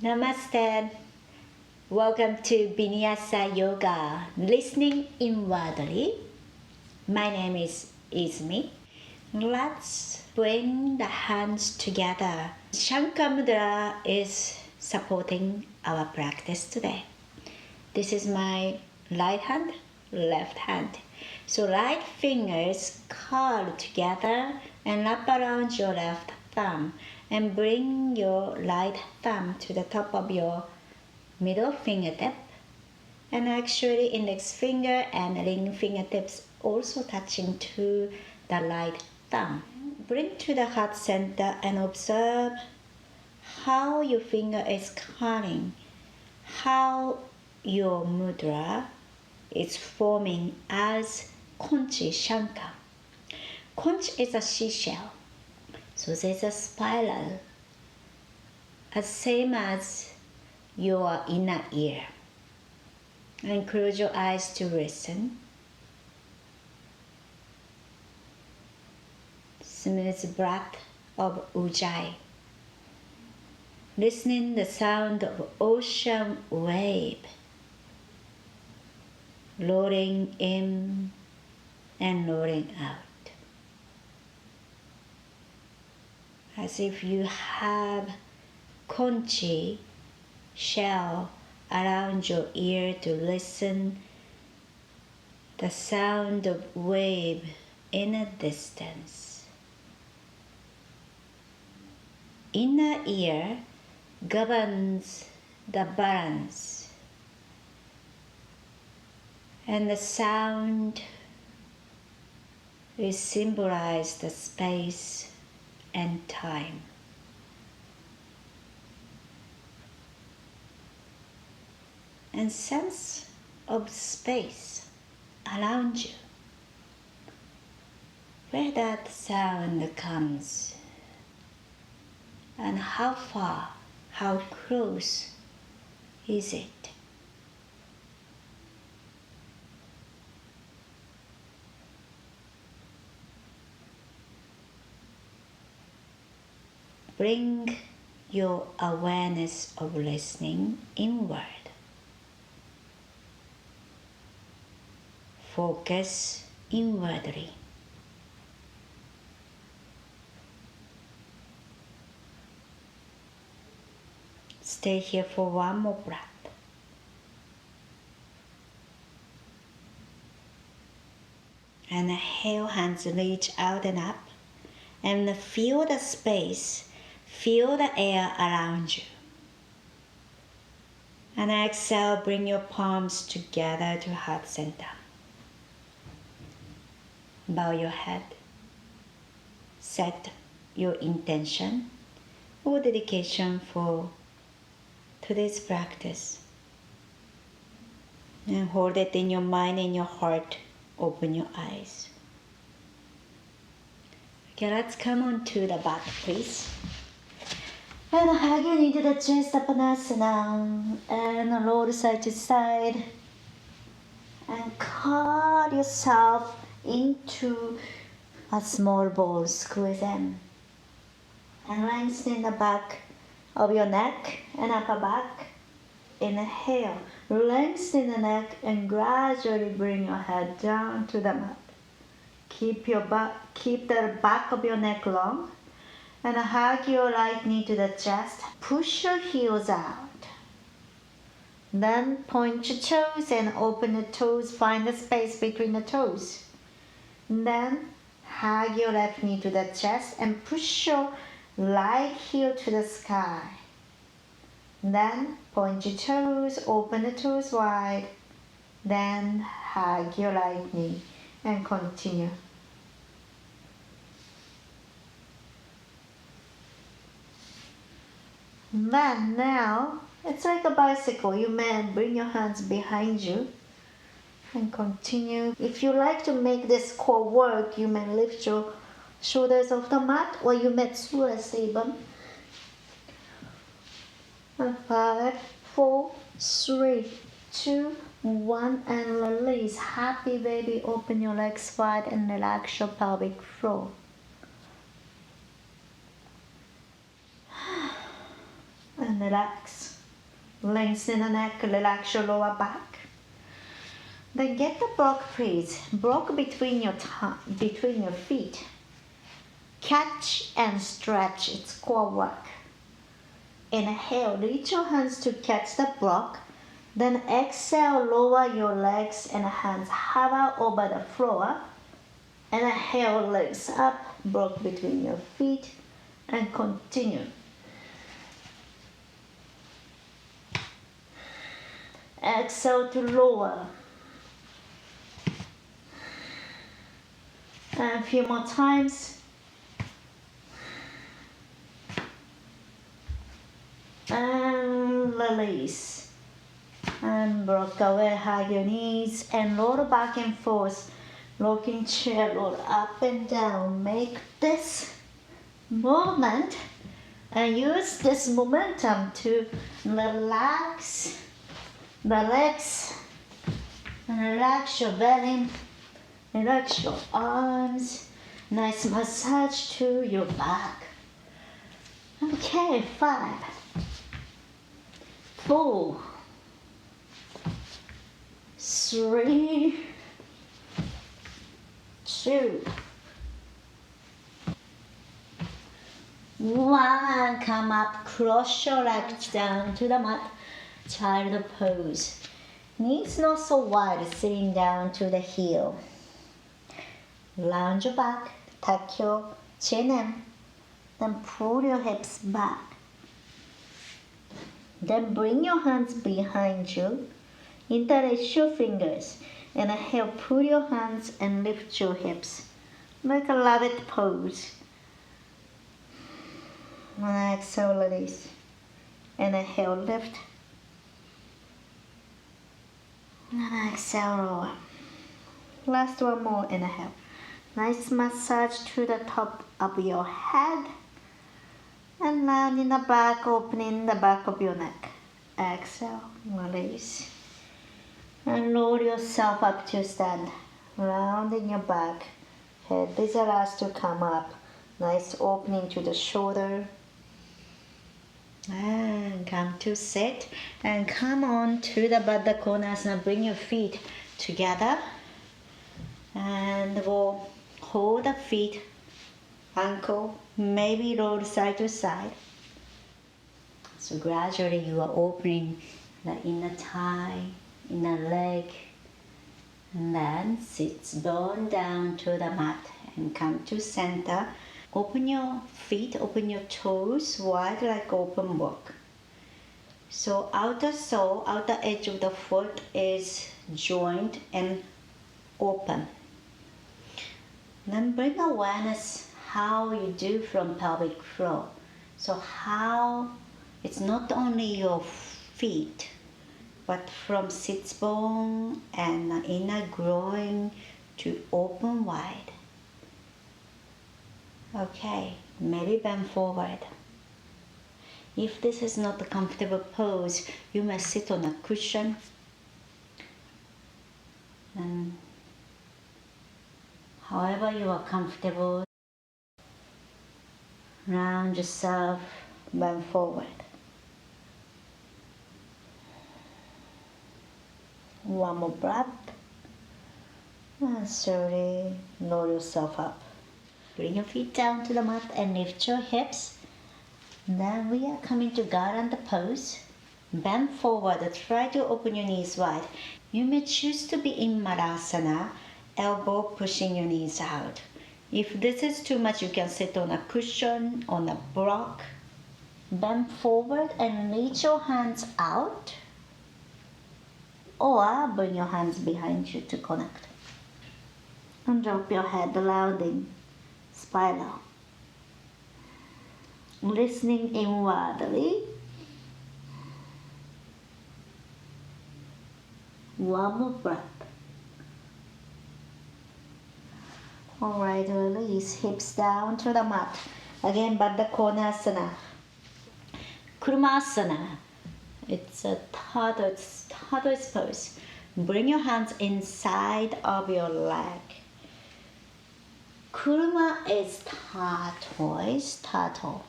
Namaste. Welcome to Vinyasa Yoga, listening inwardly. My name is Izumi. Let's bring the hands together. Shanka Mudra is supporting our practice today. This is my right hand, left hand. So right fingers curl together and wrap around your left thumb and bring your right thumb to the top of your middle fingertip, and actually index finger and ring fingertips also touching to the right thumb. Bring to the heart center and observe how your finger is curling, how your mudra is forming as conch Shanka. Conch is a seashell, so there's a spiral, as same as your inner ear. And close your eyes to listen. Smooth breath of Ujjayi. Listening the sound of ocean wave rolling in and rolling out. As if you have conch shell around your ear to listen the sound of wave in a distance. Inner ear governs the balance, and the sound will symbolize the space and time. And sense of space around you, where that sound comes, and how far, how close is it? Bring your awareness of listening inward. Focus inwardly. Stay here for one more breath. And inhale, hands reach out and up. And feel the space, feel the air around you. And exhale, bring your palms together to heart center. Bow your head. Set your intention or dedication for today's practice. And hold it in your mind and your heart. Open your eyes. Okay, let's come on to the back, please. And hug your knee to the chest, Upanasana, and roll side to side. And curl yourself into a small ball, squeeze in. And lengthen the back of your neck and upper back. Inhale, lengthen the neck and gradually bring your head down to the mat. Keep the back of your neck long. And hug your right knee to the chest. Push your heels out. Then point your toes and open the toes. Find the space between the toes. Then hug your left knee to the chest and push your right heel to the sky. Then point your toes, open the toes wide. Then hug your right knee and continue. Then now, it's like a bicycle. You may bring your hands behind you and continue. If you like to make this core work, you may lift your shoulders off the mat, or you may twist even. 5, 4, 3, 2, 1, and release. Happy baby, open your legs wide and relax your pelvic floor. And relax. Lengthen the neck, relax your lower back. Then get the block, please. Block between your feet. Catch and stretch. It's core work. Inhale, reach your hands to catch the block. Then exhale, lower your legs and hands hover over the floor. Inhale, legs up, block between your feet, and continue. Exhale to lower. And a few more times. And release. And rock away, hug your knees and roll back and forth. Rocking chair, roll up and down. Make this movement and use this momentum to relax the legs and relax your belly, relax your arms. Nice massage to your back. Okay, 5, 4, 3, 2, 1. Come up, cross your legs down to the mat. Child pose. Knees not so wide, sitting down to the heel. Lounge your back, tuck your chin in, then pull your hips back. Then bring your hands behind you. Interlace your fingers. Inhale, pull your hands and lift your hips. Make a rabbit pose. And exhale, release. Inhale, lift. And exhale, lower. Last one more, inhale. Nice massage to the top of your head. And round in the back, opening the back of your neck. Exhale, release. And roll yourself up to stand. Rounding your back. Head is allowed to come up. Nice opening to the shoulder. And come to sit. And come on to the Baddha Konasana. Bring your feet together. And we'll hold the feet, ankle, maybe roll side to side. So gradually you are opening the inner thigh, inner leg, and then sit bone down to the mat and come to center. Open your feet, open your toes wide like open book. So outer sole, outer edge of the foot is joined and open. Then bring awareness how you do from pelvic floor. So how it's not only your feet, but from sits bone and inner groin to open wide. Okay, maybe bend forward. If this is not a comfortable pose, you may sit on a cushion and however you are comfortable, round yourself, bend forward. One more breath. And slowly roll yourself up. Bring your feet down to the mat and lift your hips. Then we are coming to garland pose. Bend forward, try to open your knees wide. You may choose to be in Malasana, elbow pushing your knees out. If this is too much, you can sit on a cushion, on a block. Bend forward and reach your hands out. Or bring your hands behind you to connect. And drop your head, rounding, spiral. Listening inwardly. One more breath. Alright, release, hips down to the mat. Again, Baddha Konasana. Kurumasana. It's a tortoise pose. Bring your hands inside of your leg. Kuruma is turtle.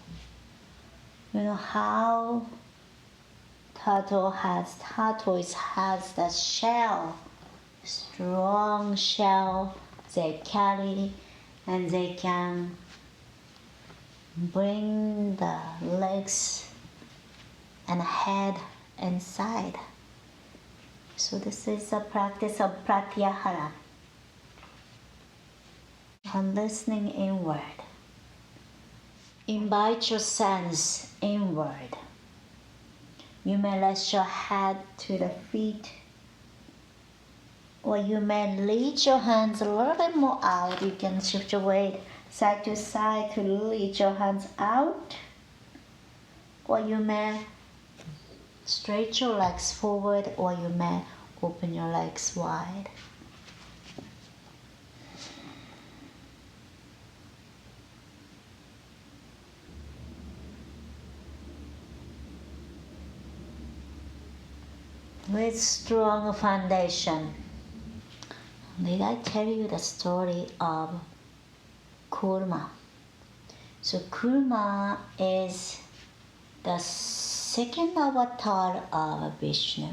You know how Tortoise has the shell, strong shell they carry, and they can bring the legs and head inside. So this is a practice of pratyahara, and listening inward. Invite your sense inward. You may rest your head to the feet, or you may reach your hands a little bit more out. You can shift your weight side to side to reach your hands out, or you may stretch your legs forward, or you may open your legs wide. With strong foundation, did I tell you the story of Kurma? So Kurma is the second avatar of Vishnu.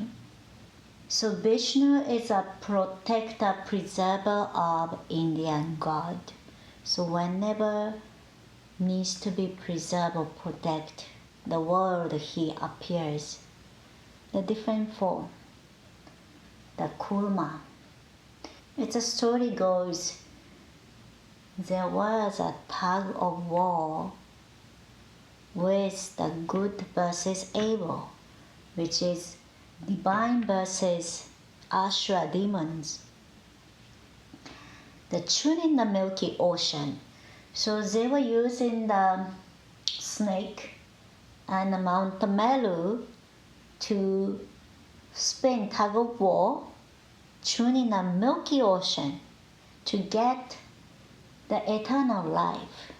So Vishnu is a protector, preserver of Indian god. So whenever needs to be preserved or protect the world, he appears. The different form, the Kurma. It's a story goes, there was a tug of war with the good versus evil, which is divine versus Ashura demons. The tune in the Milky Ocean. So they were using the snake and the Mount Meru to spin tug of war, tune in the Milky Ocean to get the eternal life.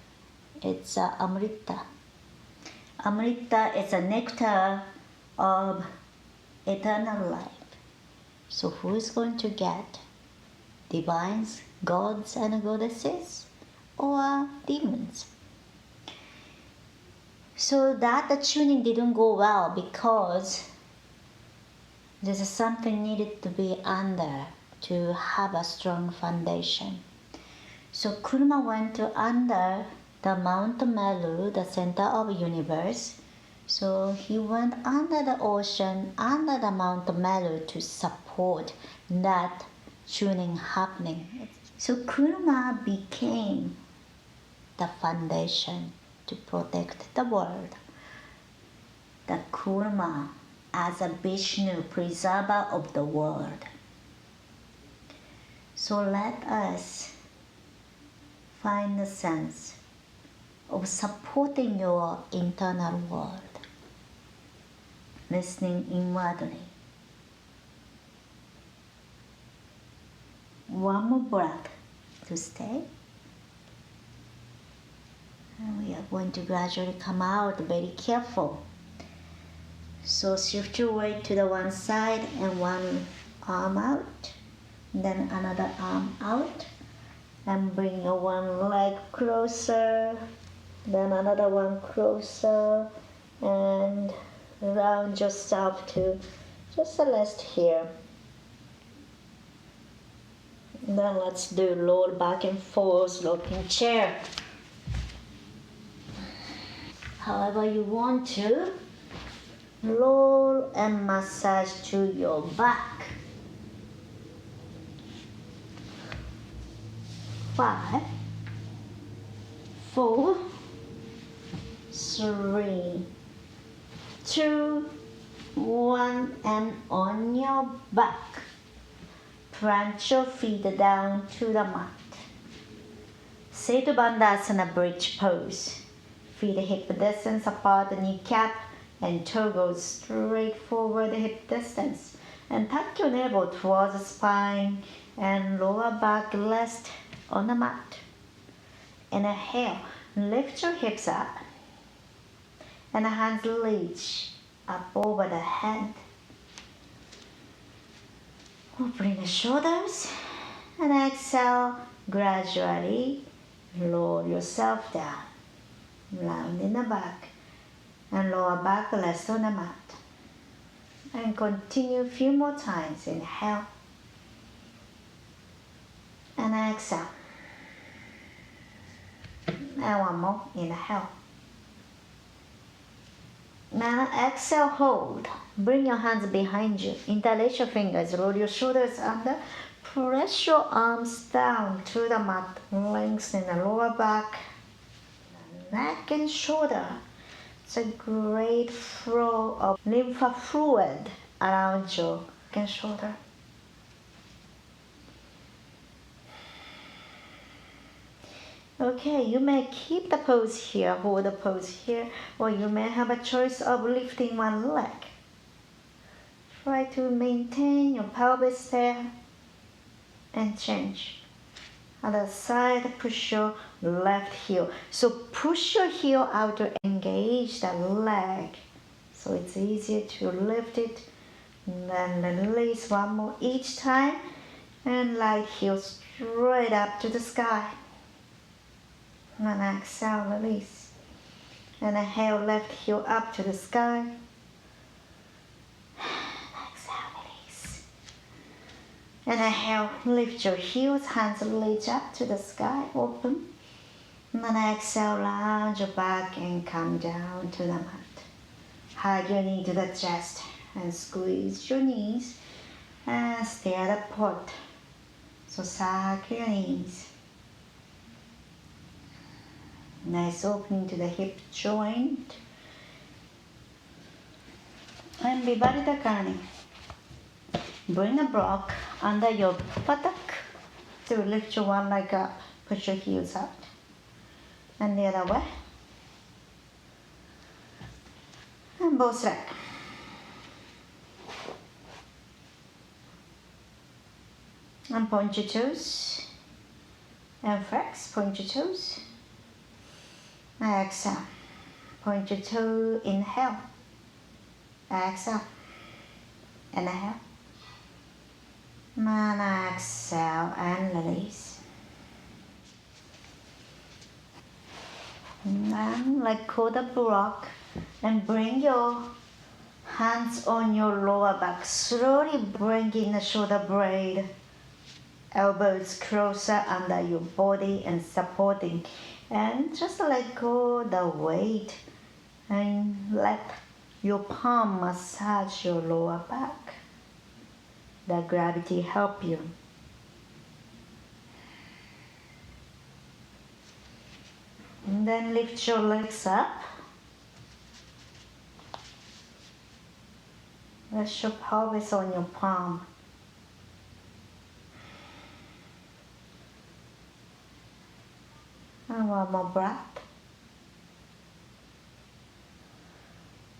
It's Amrita. Amrita is a nectar of eternal life. So who is going to get? Divines, gods and goddesses, or demons? So that the tuning didn't go well because there's something needed to be under to have a strong foundation. So Kurma went to under the Mount Meru, the center of universe. So he went under the ocean, under the Mount Meru to support that tuning happening. So Kurma became the foundation to protect the world. The Kurma as a Vishnu, preserver of the world. So let us find the sense of supporting your internal world, listening inwardly. One more breath to stay. And we are going to gradually come out, very careful. So shift your weight to the one side and one arm out, then another arm out, and bring your one leg closer, then another one closer, and round yourself to just rest here. Then let's do roll back and forth, rocking chair. However you want to, roll and massage to your back. 5, 4, 3, 2, 1, and on your back, plant your feet down to the mat. Setu Bandhasana bridge pose. Feet hip distance apart, the kneecap and toe goes straight forward, hip distance. And tuck your navel towards the spine and lower back rest on the mat. Inhale, lift your hips up and the hands reach up over the head. Open the shoulders and exhale, gradually roll yourself down. Round in the back and lower back rest on the mat. And continue a few more times. Inhale and exhale. And one more. Inhale. Now exhale, hold. Bring your hands behind you. Interlace your fingers. Roll your shoulders under. Press your arms down to the mat. Lengthen the lower back, neck and shoulder. It's a great flow of lymph fluid around your neck and shoulder. Okay, you may keep the pose here, hold the pose here, or you may have a choice of lifting one leg. Try to maintain your pelvis there and change. Other side, push your left heel. So push your heel out to engage the leg. So it's easier to lift it. And then release one more each time. And light heel straight up to the sky. And exhale, release. And inhale, left heel up to the sky. Exhale, release. And inhale, lift your heels, hands reach up to the sky, open. And then exhale, lounge your back and come down to the mat. Hug your knee to the chest and squeeze your knees and stay at a pot. So suck your knees. Nice opening to the hip joint. And Viparita Karani. Bring a block under your buttock to lift your one leg up. Push your heels out. And the other way. And both legs. And point your toes. And flex, point your toes. Exhale. Point your toe, inhale. Exhale. Inhale. And exhale and release. And let go the block and bring your hands on your lower back. Slowly bring in the shoulder blade. Elbows closer under your body and supporting. And just let go the weight and let your palm massage your lower back. The gravity help you. And then lift your legs up. Rest your pelvis on your palm. And one more breath.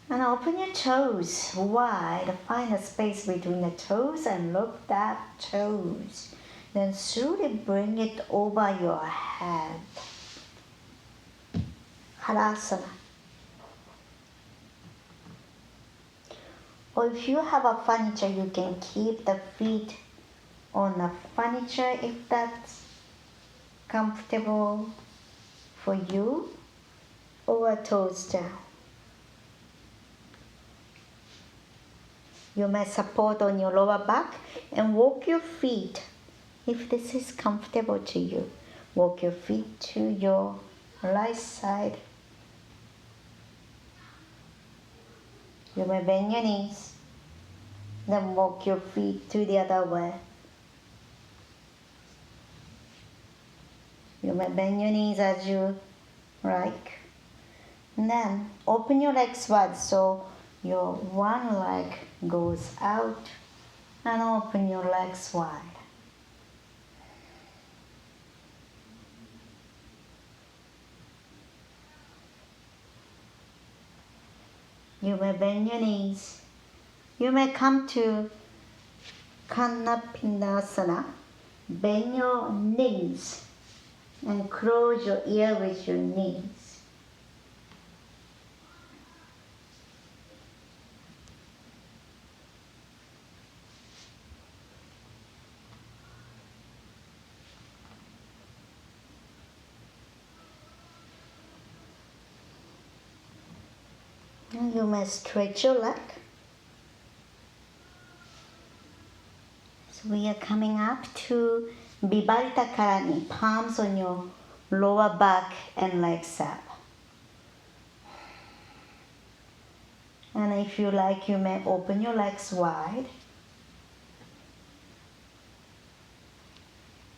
And open your toes wide. Find a space between the toes and look that toes. Then slowly bring it over your head. Halasana. Or if you have a furniture, you can keep the feet on the furniture if that's comfortable for you, or toes down. You may support on your lower back and walk your feet if this is comfortable to you. Walk your feet to your right side. You may bend your knees, then walk your feet to the other way. You may bend your knees as you like. And then open your legs wide so your one leg goes out and open your legs wide. You may bend your knees. You may come to Kanapindasana. Bend your knees and close your ear with your knees. And you may stretch your leg. So we are coming up to Viparita Karani, palms on your lower back and legs up. And if you like, you may open your legs wide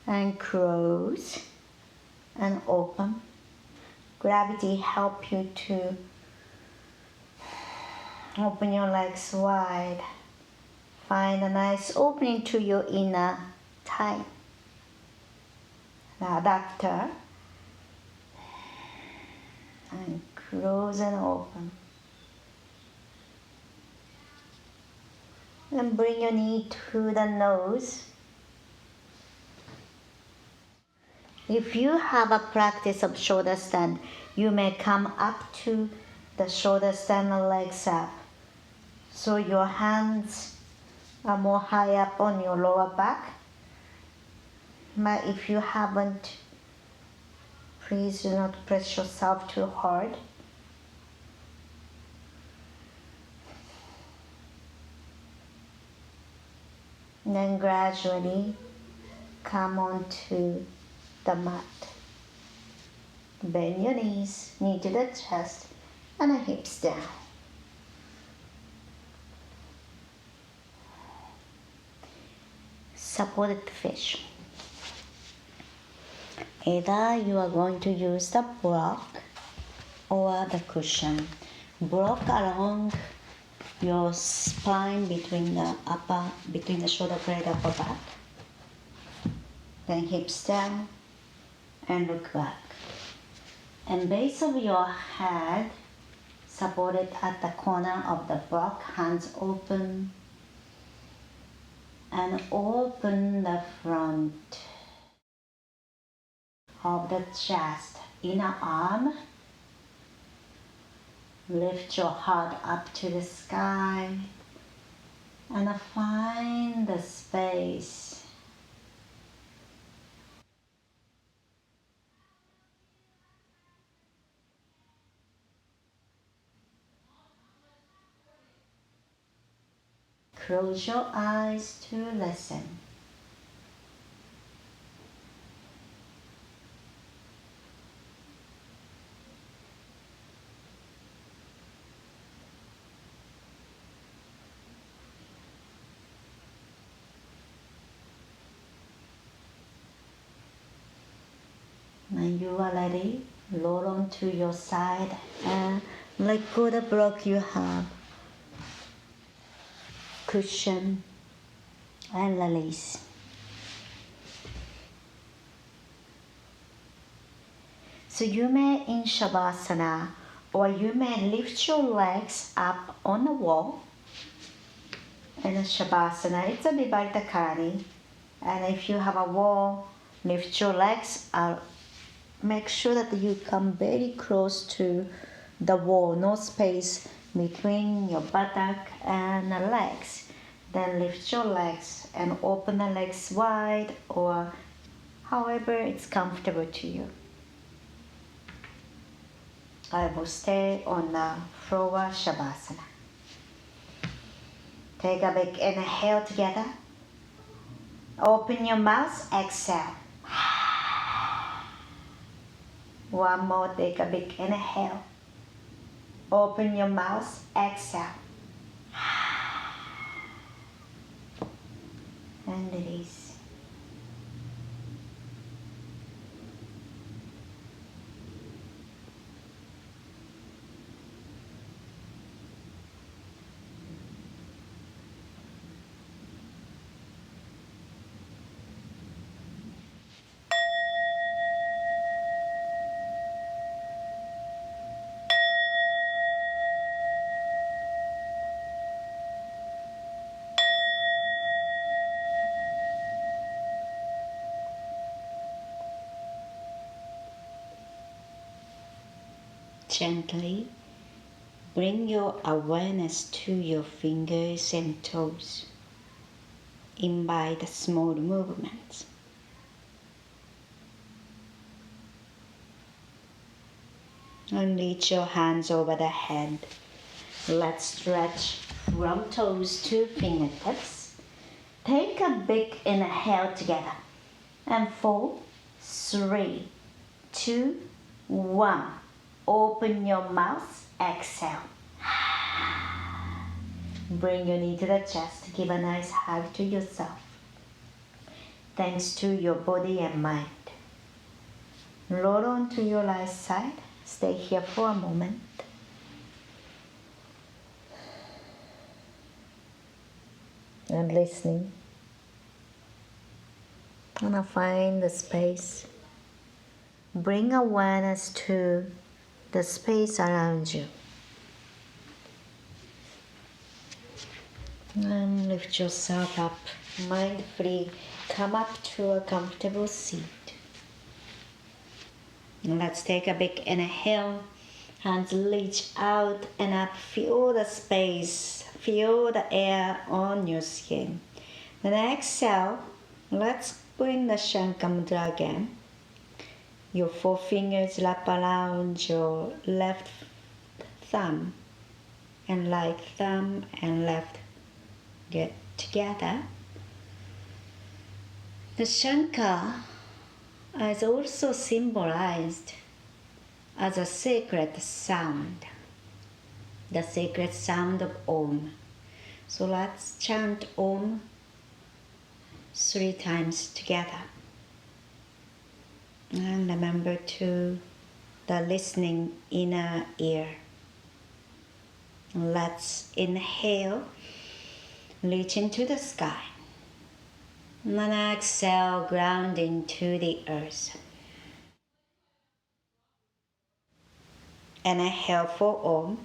and close and open. Gravity help you to open your legs wide. Find a nice opening to your inner thigh. Now adductor. And close and open. And bring your knee to the nose. If you have a practice of shoulder stand, you may come up to the shoulder stand and legs up. So your hands are more high up on your lower back. But if you haven't, please do not press yourself too hard. And then gradually come onto the mat. Bend your knees, knee to the chest, and the hips down. Supported fish. Either you are going to use the block or the cushion. Block along your spine between the shoulder blade, upper back. Then hips down and look back. And base of your head supported at the corner of the block, hands open. And open the front of the chest, inner arm. Lift your heart up to the sky and find the space. Close your eyes to listen. When you are ready, roll onto your side and let go the block you have. Cushion and release. So you may in Shavasana, or you may lift your legs up on the wall. In a Shavasana, it's a Viparita Karani. And if you have a wall, lift your legs up. Make sure that you come very close to the wall, no space between your buttock and the legs. Then lift your legs and open the legs wide, or however it's comfortable to you. I will stay on the floor Shavasana. Take a big inhale together. Open your mouth, exhale. One more, take a big inhale. Open your mouth, exhale. And release. Gently bring your awareness to your fingers and toes. Invite small movements. And reach your hands over the head. Let's stretch from toes to fingertips. Take a big inhale together. And 4, 3, 2, 1. Open your mouth, exhale. Bring your knee to the chest. Give a nice hug to yourself. Thanks to your body and mind. Roll onto your right side. Stay here for a moment. And listening. And find the space. Bring awareness to the space around you. And lift yourself up. Mindfully come up to a comfortable seat. And let's take a big inhale. Hands reach out and up. Feel the space. Feel the air on your skin. Then exhale. Let's bring the Shanka Mudra again. Your 4 fingers wrap around your left thumb and right thumb and left get together. The Shanka is also symbolized as a sacred sound, the sacred sound of Om. So let's chant Om 3 times together. And remember to the listening inner ear. Let's inhale, reach into the sky. And then exhale, ground into the earth. And inhale for Om.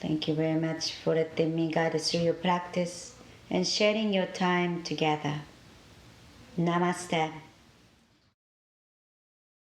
Thank you very much for letting me guide through your practice and sharing your time together. Namaste.